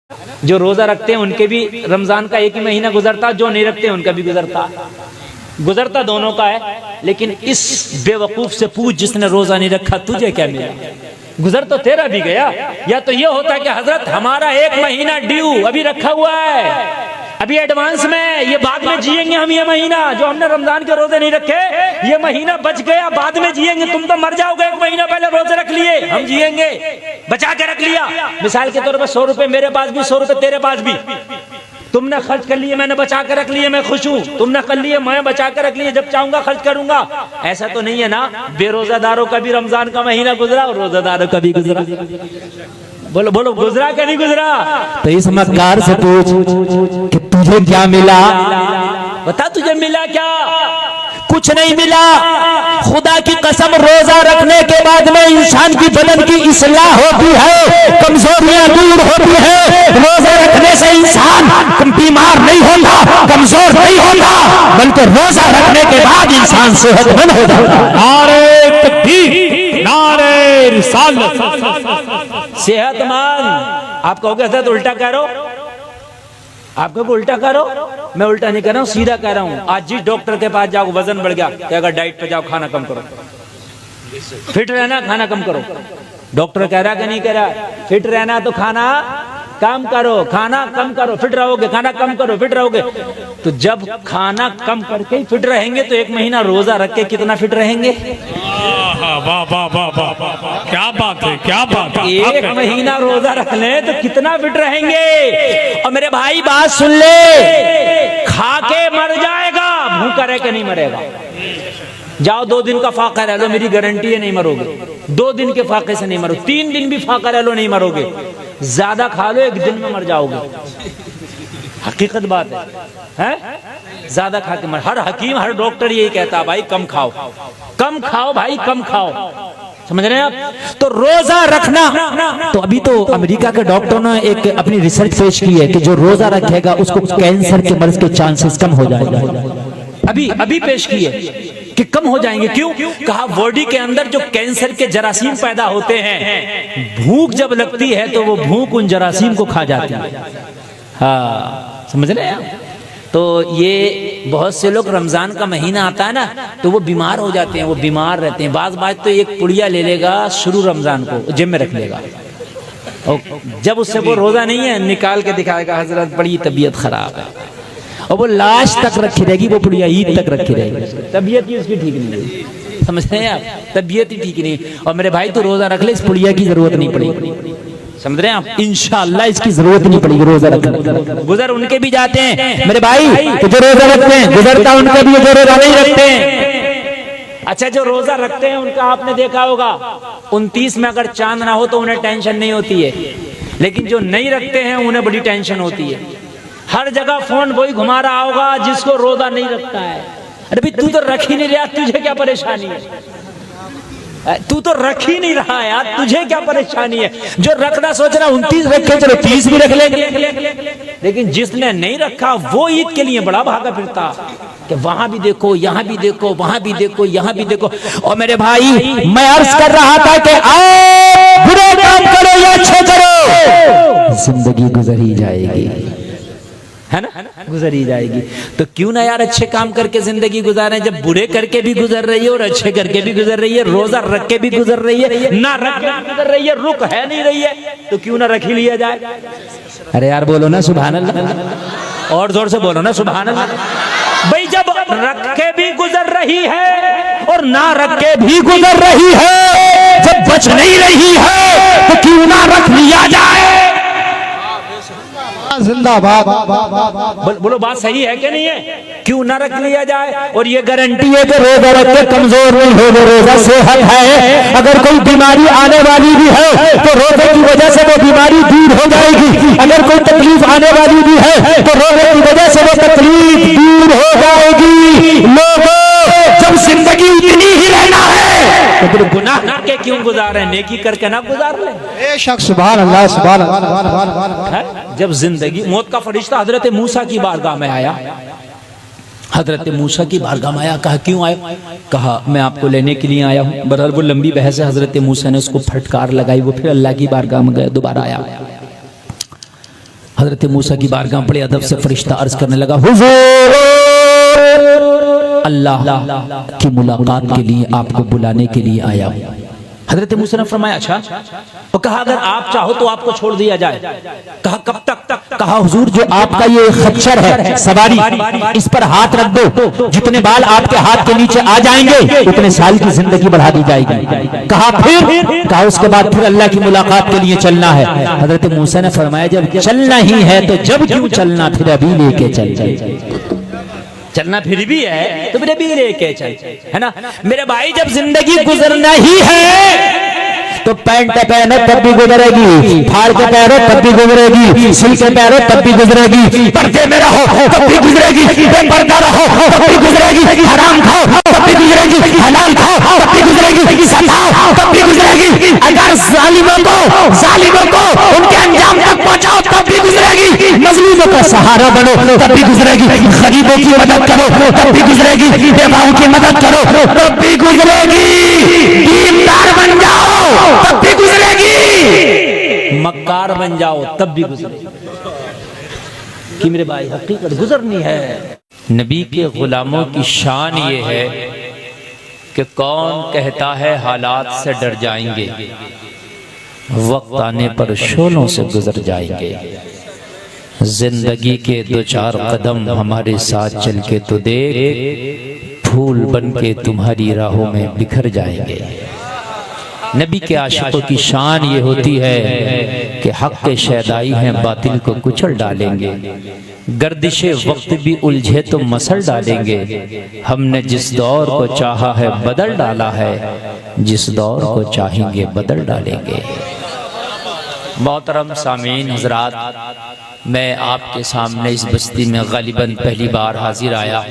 जो रोजा रखते हैं उनके भी रमजान का एक ही महीना गुजरता, जो नहीं रखते उनका भी गुजरता दोनों का है। लेकिन इस बेवकूफ से पूछ जिसने रोजा नहीं रखा, तुझे क्या मिला? गुजर तो तेरा भी गया। या तो ये होता है कि हजरत हमारा एक महीना ड्यू अभी रखा हुआ है, अभी एडवांस में, ये बाद में जिएंगे हम, ये महीना जो हमने रमजान के रोजे नहीं रखे, ये महीना बच गया, बाद में जिएंगे। तुम तो मर जाओगे, एक महीना पहले रोजे रख लिए, हम जिएंगे, बचा के रख लिया। मिसाल के तौर पर 100 रुपए मेरे पास भी, 100 रुपए तेरे पास भी, तुमने खर्च कर लिए, मैंने बचा कर रख लिए, मैं खुश हूँ। तुमने कर लिए, मैं बचा कर रख लिए, जब चाहूंगा खर्च करूंगा। ऐसा तो नहीं है ना, बेरोजादारों का भी रमजान का महीना गुजरा और रोजादारों का भी गुजरा। बोलो बोलो, गुजरा क्या नहीं गुजरा? तो इस मक्कार से पूछ कि तुझे क्या मिला? बता तुझे मिला क्या? कुछ नहीं मिला। खुदा की कसम, रोजा रखने के बाद में इंसान की बदन की इस्लाह होती है, कमजोरियां दूर होती है। रोजा रखने से इंसान बीमार नहीं होता, कमजोर नहीं होता, बल्कि रोजा रखने के बाद इंसान सेहतमंद हो जाता है। नारे तकबीर, नारे रिसालत। सेहतमंद आप कहोगे हजरत उल्टा कह रहे हो, आप कहोगे उल्टा करो, मैं उल्टा नहीं कर रहा हूँ, सीधा कह रहा हूँ। आज जिस डॉक्टर के पास जाओ, वजन बढ़ गया, तो अगर डाइट पे जाओ, खाना कम करो, फिट रहना, खाना कम करो। डॉक्टर कह रहा कि नहीं कह रहा? फिट रहना तो खाना कम करो, खाना कम करो, फिट रहोगे, खाना कम करो, फिट रहोगे। तो जब खाना कम करके फिट रहेंगे, तो एक महीना रोजा रख के कितना फिट रहेंगे? वाह वाह वाह वाह वाह, क्या बात है, क्या बात है। एक महीना रोजा रख लें तो कितना फिट रहेंगे। और मेरे भाई बात सुन ले, खा के मर जाएगा, भूखा रह के नहीं मरेगा। जाओ 2 दिन का फाका रह लो, मेरी गारंटी है नहीं मरोगे। 2 दिन के फाके से नहीं मरोगे, 3 दिन भी फाका रह लो नहीं मरोगे। ज्यादा खा लो, 1 दिन में मर जाओगे। हकीकत बात है? ज्यादा खा के मर, हर हकीम हर डॉक्टर यही कहता, भाई कम खाओ, कम खाओ भाई, कम खाओ। समझ रहे हैं आप? तो रोजा रखना, तो अभी तो अमेरिका के डॉक्टरों ने एक अपनी रिसर्च पेश की है कि जो रोजा रखेगा उसको कैंसर के मर्ज के चांसेस कम हो जाएगा। अभी पेश की है कि कम हो जाएंगे। क्यों? कहा बॉडी के अंदर जो कैंसर के जरासीम पैदा होते हैं, भूख जब लगती है तो वो भूख उन जरासीम को खा जाती है। हाँ, समझ रहे हैं? तो ये बहुत से लोग रमजान का महीना आता है ना, तो वो बीमार हो जाते हैं, वो बीमार रहते हैं। बाज तो एक पुड़िया ले लेगा शुरू रमजान को, जेब में रख लेगा, और जब उससे वो रोजा नहीं है निकाल के दिखाएगा, हजरत बड़ी तबीयत खराब है, और वो लास्ट तक रखी रहेगी, वो पुड़िया ईद तक रखी रहेगी। तबीयत ही उसकी ठीक नहीं है। समझ रहे हैं आप? तबीयत ही ठीक नहीं। और मेरे भाई तो रोजा रख ले, इस पुड़िया की जरूरत नहीं पड़ेगी। समझ रहे हैं आप? इंशाअल्लाह इसकी जरूरत नहीं पड़ेगी रोजा रखने। गुजर उनके भी जाते हैं मेरे भाई, तो जो रोजा रखते हैं, गुजरता उनका भी, जो रोजा नहीं रखते हैं। अच्छा, जो रोजा रखते हैं उनका आपने देखा होगा, 29 में अगर चांद ना हो तो उन्हें टेंशन नहीं होती है, लेकिन जो नहीं रखते हैं उन्हें बड़ी टेंशन होती है। हर जगह फोन वही घुमा रहा होगा जिसको रोजा नहीं रखता है। अरे भाई, तू तो रख ही नहीं रहा, तुझे क्या परेशानी है? तू तो रख ही नहीं रहा यार, तुझे क्या परेशानी है? जो रखना सोच रहा 29 रखे, चलो 30 भी रख लेंगे। लेकिन जिसने नहीं रखा वो ईद के लिए बड़ा भागा फिरता कि वहां भी देखो, यहाँ भी देखो, वहां भी देखो, यहाँ भी देखो। और मेरे भाई, मैं अर्ज कर रहा था कि आओ बुरे काम करो या अच्छे करो, जिंदगी गुजर ही जाएगी, है ना? गुजर ही जाएगी। तो क्यों ना यार अच्छे काम करके जिंदगी गुजारें, जब बुरे करके भी गुजर रही है और अच्छे करके भी गुजर रही है, रोजा रख के भी गुजर रही है, ना रख के भी गुजर रही है, रुक है नहीं रही है, तो क्यों ना रख ही लिया जाए? अरे यार बोलो ना सुभान अल्लाह, और जोर से बोलो ना सुभान अल्लाह। भाई, जब रख के भी गुजर रही है और ना रख के भी गुजर रही है, जब बच नहीं रही है तो क्यों ना रख लिया जाए। जिंदाबाद। बोलो, बात सही है कि नहीं है? क्यों ना रख लिया जाए? और ये गारंटी है कि रोजा रख के कमजोर नहीं होगा, रोजा सेहत है। अगर कोई बीमारी आने वाली भी है तो रोजे की वजह से वो बीमारी दूर हो जाएगी। अगर कोई तकलीफ आने वाली भी है तो रोजे की वजह से वो तकलीफ दूर हो जाएगी। लोगों, जब जिंदगी इतनी ही रहना है तो फिर गुनाह के क्यों गुजारे, नेकी करके ना गुजार ले। बेशक, सुभान अल्लाह, सुभान अल्लाह। जब जिंदगी, मौत का फरिश्ता हजरत मूसा की बारगाह में आया, हजरत मूसा की बारगाह में आया, कहा क्यों आए? कहा मैं आपको लेने के लिए आया हूँ। बहरहाल वो लंबी बहस है, हजरत मूसा ने उसको फटकार लगाई, वो फिर अल्लाह की बारगाह में गए, दोबारा आया। हजरत मूसा की बारगाह बड़े अदब से फरिश्ता अर्ज करने लगा, हुजूर अल्लाह की मुलाकात के लिए आपको बुलाने के लिए आया हूं। हजरत मूसा ने फरमाया अच्छा, तो कहा अगर आप चाहो तो आपको छोड़ दिया जाए। कहा कब तक? कहा हुजूर जो आपका ये खच्चर है सवारी, इस पर हाथ रख दो, जितने बाल आपके हाथ के नीचे आ जाएंगे उतने साल की जिंदगी बढ़ा दी जाएगी। कहा फिर? कहा उसके बाद फिर अल्लाह की मुलाकात के लिए चलना है। हजरत मूसा ने फरमाया जब चलना ही है तो जब क्यों चलना, फिर अभी लेके चल जाए। चलना फिर भी है तो फिर भी लेके चल, है ना मेरे भाई। जब जिंदगी गुजरना ही है तो पैंट पहनो तब भी गुजरेगी, फाड़ के पहनो तब भी गुजरेगी, सिल के पहनो तब भी गुजरेगी, पर्दे में रहो तब भी गुजरेगी, बेपर्दा रहो तब भी गुजरेगी, हराम खाओ तब भी गुजरेगी, हलाल खाओ तब भी गुजरेगी, सताओ तब भी गुजरेगी। अगर जालिमों को उनके अंजाम तक पहुंचाओ तब भी गुजरेगी, मजलूमों का सहारा बनो तब भी गुजरेगी, गरीबों की मदद करो तब भी गुजरेगी, बेवाओं की मदद करो तब भी गुजरेगी, दीनदार बन जाओ तब भी गुजरेगी, मक्कार बन जाओ तब भी गुजरेगी। कि मेरे भाई हकीकत गुजरनी है। नबी के गुलामों की शान ये है कि कौन कहता है हालात से डर जाएंगे, वक्त आने पर शोलों से गुजर जाएंगे। जिंदगी के दो चार कदम हमारे साथ चल के तो देख, फूल बन के तुम्हारी राहों में बिखर जाएंगे। नबी के आशिकों की शान ये होती है कि हक के शैदाई हैं, बातिल को कुचल डालेंगे, गर्दिशे वक्त भी उलझे तो मसल डालेंगे। हमने जिस दौर को चाहा है बदल डाला है, जिस दौर को चाहेंगे बदल डालेंगे। मोहतरम सामीन हजरात, मैं आपके सामने इस बस्ती में गालिबन पहली बार हाजिर आया।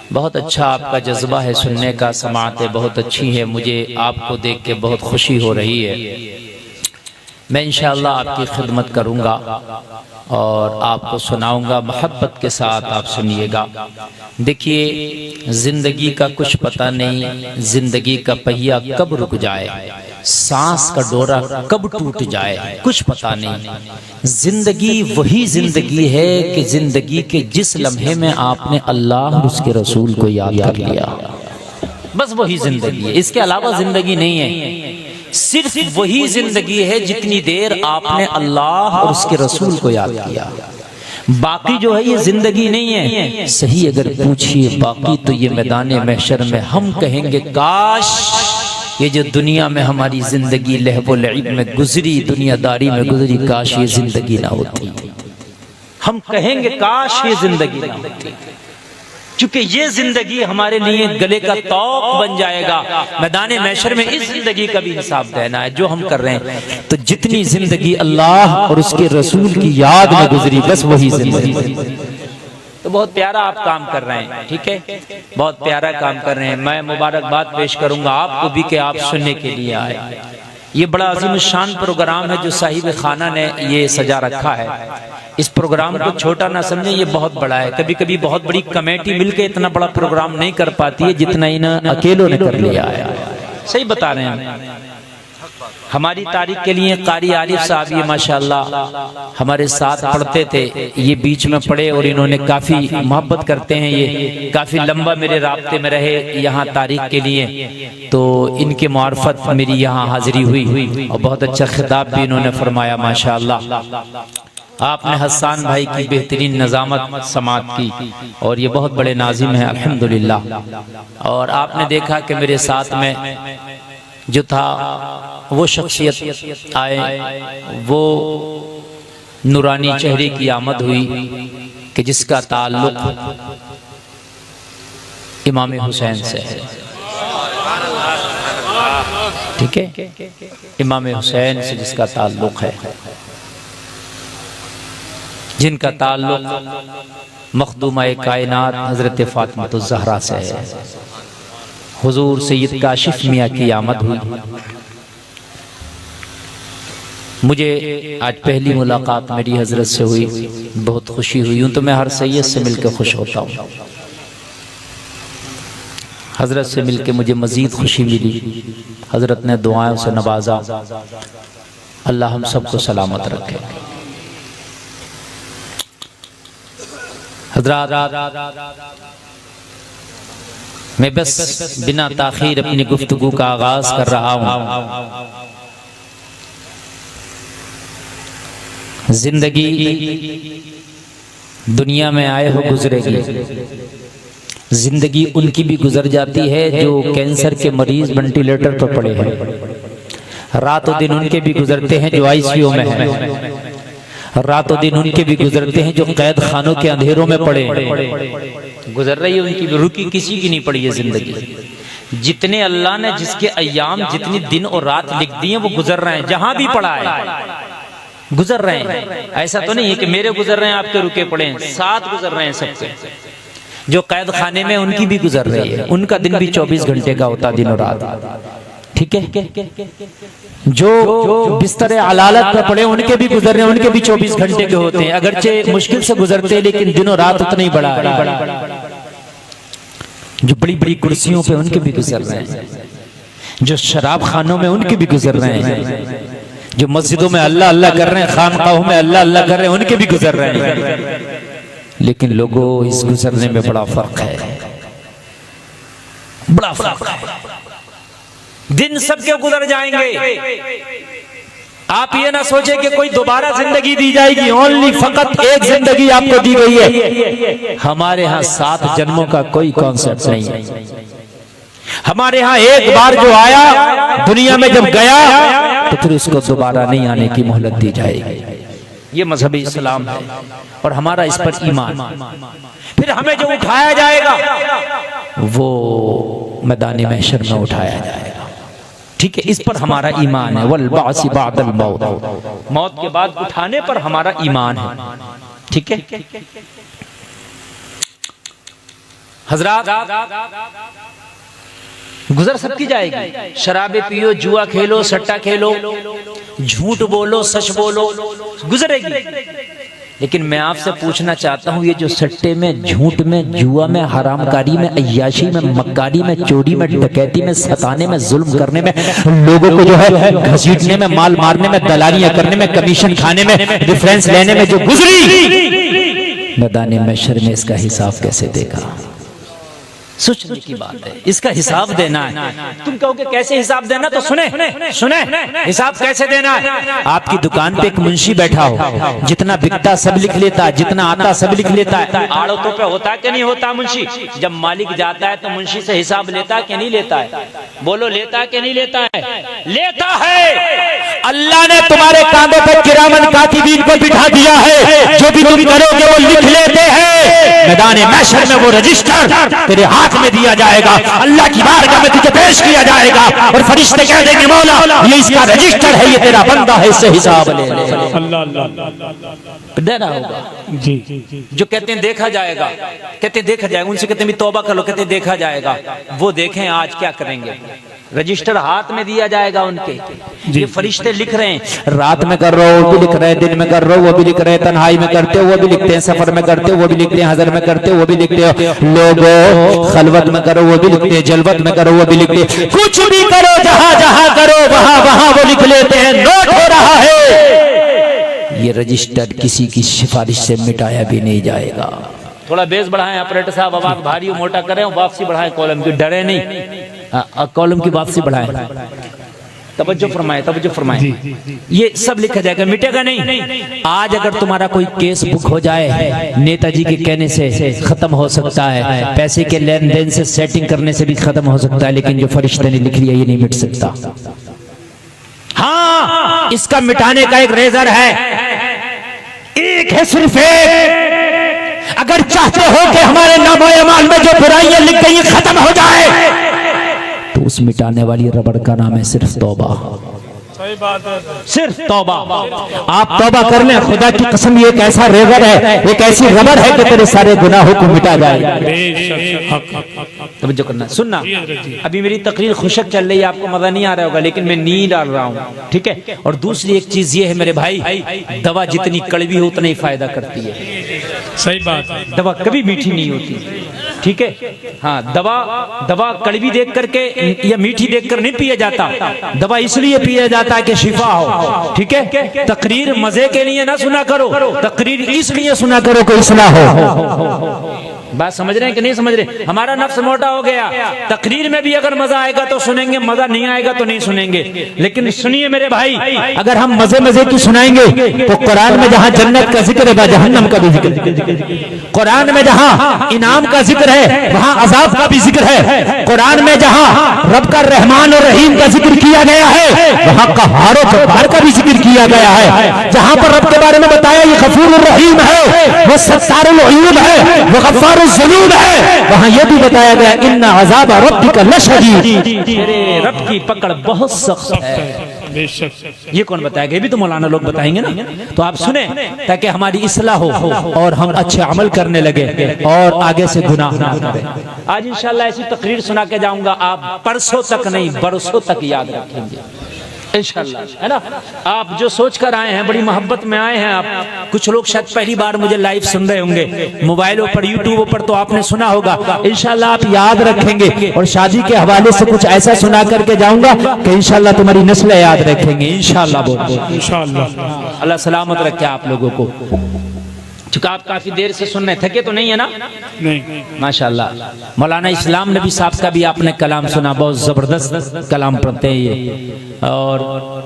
बहुत अच्छा आपका जज्बा है सुनने का, समाअतें बहुत अच्छी है, मुझे आपको देख के बहुत खुशी हो रही है। मैं इंशाअल्लाह आपकी खिदमत करूँगा और आपको सुनाऊंगा, मोहब्बत के साथ आप सुनिएगा। देखिए ज़िंदगी का कुछ पता नहीं, ज़िंदगी का पहिया कब रुक जाए, सांस का डोरा कब टूट जाए, कुछ पता नहीं। जिंदगी वही जिंदगी है कि जिंदगी के जिस लम्हे में आपने अल्लाह और उसके रसूल को याद कर लिया, बस वही जिंदगी है, इसके अलावा जिंदगी नहीं है। सिर्फ वही जिंदगी है जितनी देर आपने अल्लाह और उसके रसूल को याद किया, बाकी जो है ये जिंदगी नहीं है। सही अगर पूछिए बाकी तो ये मैदान महशर में हम कहेंगे काश ये जो दुनिया में हमारी जिंदगी लहबो लईब में गुजरी, दुनियादारी में गुजरी, काश ये जिंदगी ना होती। हम कहेंगे काश ये जिंदगी ना होती, क्योंकि ये जिंदगी हमारे लिए गले का तौक बन जाएगा। मैदान महशर में इस जिंदगी का भी हिसाब देना है जो हम कर रहे हैं। तो जितनी जिंदगी अल्लाह और उसके रसूल की याद में गुजरी, बस वही जिंदगी। तो बहुत प्यारा आप काम कर रहे हैं, ठीक है, बहुत प्यारा काम कर रहे हैं। मैं मुबारकबाद पेश करूंगा आपको भी कि आप सुनने के लिए आए। ये बड़ा अजीम शान प्रोग्राम है जो साहिब खाना ने ये सजा रखा है। इस प्रोग्राम को छोटा ना समझे, ये बहुत बड़ा है। कभी कभी बहुत बड़ी कमेटी मिलकर इतना बड़ा प्रोग्राम नहीं कर पाती है जितना इन्हें अकेलों ने कर लिया है। सही बता रहे हैं। हमारी तारीख के लिए कारी आरिफ साहब ये माशाअल्लाह हमारे साथ पढ़ते थे, ये बीच में पढ़े और इन्होंने काफ़ी मोहब्बत करते हैं, ये काफ़ी लंबा मेरे राब्ते में रहे यहाँ तारीख के लिए। तो इनके मार्फत मेरी यहाँ हाजिरी हुई और बहुत अच्छा खिताब भी इन्होंने फरमाया माशाअल्लाह। आपने हसन भाई की बेहतरीन नज़ामत समात की और ये बहुत बड़े नाजिम हैं अल्हम्दुलिल्लाह। और आपने देखा कि मेरे साथ में जो था वो शख्सियत आए, वो नूरानी चेहरे की आमद हुई कि जिसका ताल्लुक इमाम हुसैन से है, ठीक है, इमाम हुसैन से जिसका ताल्लुक है, जिनका ताल्लुक मखदूमा कायनात हजरत फातिमा ज़हरा से है। हुजूर सैयद काशिफ मियाँ की आमद हुई। मुझे आज पहली मुलाकात मेरी हजरत से हुई, बहुत खुशी हुई। यूँ तो मैं हर सैयद से मिलकर खुश होता हूँ, हजरत से मिलकर मुझे मज़ीद खुशी मिली। हजरत ने दुआओं से नवाजा। अल्लाह हम सबको सलामत रखे। हज़रात, मैं बस बिना ताखीर अपनी गुफ्तगू का आगाज कर रहा हूँ। जिंदगी दुनिया में आए हो गुजरेगी, जिंदगी उनकी भी गुजर जाती है जो कैंसर के मरीज वेंटिलेटर पर पड़े हैं। रातों दिन उनके भी गुजरते हैं जो आईसीयू में हैं। रातों दिन उनके भी गुजरते हैं जो कैद खानों के अंधेरों में पड़े हैं। गुजर रही है उनकी भी, रुकी किसी की नहीं पड़ी है जिंदगी। जितने अल्लाह ने जिसके अय्याम, जितनी दिन और रात लिख दी हैं वो गुजर रहे हैं। जहां भी पड़ा है गुजर रहे हैं। ऐसा तो नहीं है कि मेरे गुजर रहे हैं आपके रुके पड़े हैं, साथ गुजर रहे हैं सबके। जो कैद खाने में उनकी भी गुजर रही है, उनका दिन भी 24 घंटे का होता दिन और रात। ठीक है, जो बिस्तर अलालत पर पड़े उनके भी गुजर रहे हैं, उनके भी 24 घंटे के होते हैं। अगरचे मुश्किल से गुजरते हैं लेकिन दिनों रात उतना ही बड़ा है। जो बड़ी बड़ी कुर्सियों पे उनके भी गुजर रहे हैं, जो शराब खानों में उनके भी गुजर रहे हैं, जो मस्जिदों में अल्लाह अल्लाह कर रहे हैं, खानकाहों में अल्लाह अल्लाह कर रहे हैं, उनके भी गुजर रहे हैं। लेकिन लोगों, इस गुजरने में बड़ा फर्क है, बड़ा फर्क है। दिन सबके गुजर जाएंगे। आप ये ना सोचे कि कोई दोबारा जिंदगी दी जाएगी। ओनली फकत एक जिंदगी आपको दी गई है। हमारे यहाँ 7 जन्मों का कोई कॉन्सेप्ट नहीं है। हमारे यहाँ एक बार जो आया, दुनिया में जब गया तो फिर उसको दोबारा नहीं आने की मोहलत दी जाएगी। ये मजहब इस्लाम है और हमारा इस पर ईमान। फिर हमें जो उठाया जाएगा वो मैदान महशर में उठाया जाएगा। ठीक है, इस पर हमारा ईमान है। वल बासी बादल मौत, मौत के बाद उठाने पर हमारा ईमान है। ठीक है हजरात, गुजर सबकी जाएगी। शराबे पियो, जुआ खेलो, सट्टा खेलो, झूठ बोलो, सच बोलो, गुजरेगी। लेकिन मैं आपसे पूछना चाहता हूँ, ये जो सट्टे में, झूठ में, जुआ में, हरामकारी में, अय्याशी में, मक्कारी में, चोरी में, डकैती में, सताने में, जुल्म करने में, लोगों को जो है घसीटने में, माल मारने में, दलालियां करने में, कमीशन खाने में, डिफरेंस लेने में जो गुजरी, मैदान महशर में इसका हिसाब कैसे देगा? सोचने की बात है। इसका हिसाब देना है। तुम कहोगे कैसे हिसाब देना, तो सुने हिसाब कैसे देना है। आपकी दुकान पे एक मुंशी बैठा हो, जितना बिकता सब लिख लेता है, जितना आता सब लिख लेता है। आड़तों पे होता है कि नहीं होता मुंशी? जब मालिक जाता है तो मुंशी से हिसाब लेता है कि नहीं लेता है? बोलो, लेता है कि नहीं लेता है? लेता है। अल्लाह ने तुम्हारे कांधे पर किरामन कातिबीन को बिठा दिया है। जो भी तुम करोगे वो लिख लेते हैं। मैदान महशर में वो रजिस्टर तेरे हाथ में दिया जाएगा। अल्लाह की बारगाह में तुझे पेश किया जाएगा और फरिश्ते कह देंगे, मौला ये इसका रजिस्टर है, ये तेरा बंदा है, इससे हिसाब ले ले। डरा होगा जी। जो कहते हैं देखा जाएगा, कहते हैं देखा जाएगा, उनसे कहते हैं तौबा कर लो, कहते हैं देखा जाएगा। वो देखें आज क्या करेंगे। रजिस्टर हाथ में दिया जाएगा उनके। ये फरिश्ते लिख रहे हैं, रात में कर रहे हो वो भी लिख रहे हैं, दिन में कर रहे हो वो भी लिख रहे हैं, तन्हाई में करते हो वो भी लिखते हैं, सफर में करते हो वो भी लिखते हैं, हजर में करते हो वो भी लिखते हो, लोगो खलवत में करो वो भी लिखते हैं, जलवत में करो वो भी लिखते हैं। कुछ भी करो, जहां जहां करो वहां वहां वो लिख लेते हैं। नोट हो रहा है। ये रजिस्टर किसी की सिफारिश से मिटाया भी नहीं जाएगा। थोड़ा बेस बढ़ाएं ऑपरेटर साहब, आवाज भारी मोटा करें, वापसी बढ़ाएं कॉलम की, डरे नहीं। कॉलम की वापसी बढ़ाएं, तवज्जो फरमाएं, तवज्जो फरमाएं। ये सब लिखा जाएगा, मिटेगा नहीं। आज अगर तुम्हारा कोई केस बुक हो जाए, नेताजी के कहने से खत्म हो सकता है, पैसे के लेन देन से, सेटिंग करने से भी खत्म हो सकता है, लेकिन जो फरिश्ते ने लिख लिया ये नहीं मिट सकता। हाँ, इसका मिटाने का एक रेजर है, एक है, सिर्फ एक। अगर चाहते हो कि हमारे नामो-ए-अमाल में जो बुराइयां लिख गई खत्म हो जाए, तो उस मिटाने वाली रबड़ का नाम है सिर्फ तौबा। सही बात है, सिर्फ तौबा। आप तौबा कर लें, खुदा की कसम ये एक ऐसा रेजर है, एक ऐसी रबड़ है कि तेरे सारे गुनाहों को मिटा जाएगा। तवज्जो करना, सुनना। अभी मेरी तकरीर खुशक चल रही है, आपको मजा नहीं आ रहा होगा, लेकिन मैं नींद डाल रहा हूँ। ठीक है। और दूसरी एक चीज ये है मेरे भाई, दवा जितनी कड़वी हो उतना ही फायदा करती है। सही बात है। दवा कभी मीठी नहीं होती। ठीक है। हाँ, दवा कड़वी देख करके या मीठी देखकर नहीं पिया जाता, दवा इसलिए पिया जाता है कि शिफा हो। ठीक है, तकरीर मजे के लिए ना सुना करो, तकरीर इसलिए सुना करो कि इस्लाह हो। बात समझ रहे हैं कि नहीं समझ रहे? हमारा नफ्स मोटा हो गया, तकरीर में भी अगर मजा आएगा तो सुनेंगे, मजा नहीं आएगा तो नहीं सुनेंगे। लेकिन सुनिए मेरे भाई, अगर हम मजे मजे की सुनाएंगे तो कुरान में जहाँ जन्नत का जिक्र है जहन्नम का भी जिक्र है, कुरान में जहाँ इनाम का जिक्र है वहाँ अजाब का भी जिक्र है, कुरान में जहाँ रब का रहमान और रहीम का जिक्र किया गया है वहाँ कहार और जब्बार का भी जिक्र किया गया है। जहाँ पर रब के बारे में बताया ये गफूर और रहीम है, वो सत्तारुल अयूब है, वो गफ्फारुल ज़ुनूब है, वहाँ ये भी बताया गया इन्ना अज़ाब रब्बिका लशदीद, तेरे रब की पकड़ बहुत सख्त है। ये कौन बताएगा? ये भी तो मौलाना लोग बताएंगे ना। तो आप सुने ताकि हमारी इस्लाह हो और हम अच्छे अमल करने लगे और आगे से गुनाह ना करें। आज इंशाल्लाह ऐसी तकरीर सुना के जाऊंगा, आप परसों तक नहीं बरसों तक याद रखेंगे इंशाल्लाह, है ना। आप जो सोच कर आए हैं, बड़ी मोहब्बत में आए हैं आप। कुछ लोग शायद पहली बार मुझे लाइव सुन रहे होंगे मोबाइलों पर, यूट्यूब पर, तो आपने सुना होगा। इंशाल्लाह आप याद रखेंगे और शादी के हवाले से कुछ ऐसा सुना करके जाऊंगा कि इंशाल्लाह तुम्हारी नस्लें याद रखेंगे इंशाल्लाह। बहुत इंशाल्लाह अल्लाह सलामत रखे आप लोगों को। चूंकि आप काफी देर से सुन रहे, थके तो नहीं है ना? नहीं, माशाल्लाह। मौलाना इस्लाम नबी साहब का भी आपने कलाम सुना, बहुत जबरदस्त कलाम पढ़ते हैं ये, और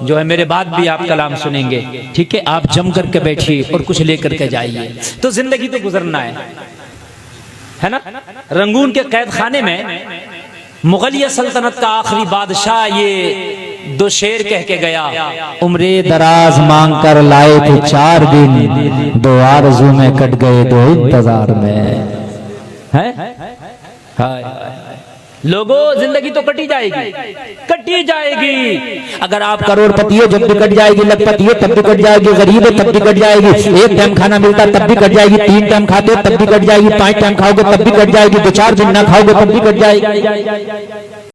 जो है मेरे बाद भी आप कलाम सुनेंगे। ठीक है, आप जम करके बैठिए और कुछ लेकर के जाइए। तो जिंदगी तो गुजरना है ना। रंगून के कैद खाने में मुगलिया सल्तनत का आखिरी बादशाह ये दो शेर कह के गया, उम्रे दराज मांग कर लाए थे 4 दिन, 2 आरज़ू में कट गए 2 इंतजार में। है लोगों, जिंदगी तो कटी जाएगी। अगर आप करोड़पति हो जब भी कट जाएगी, लखपति हो तब भी कट जाएगी, गरीब हो तब भी कट जाएगी, 1 टाइम खाना मिलता तब भी कट जाएगी, 3 टाइम खाते हो तब भी कट जाएगी, 5 टाइम खाओगे तब भी कट जाएगी, 2-4 दिन ना खाओगे तब भी कट जाएगी।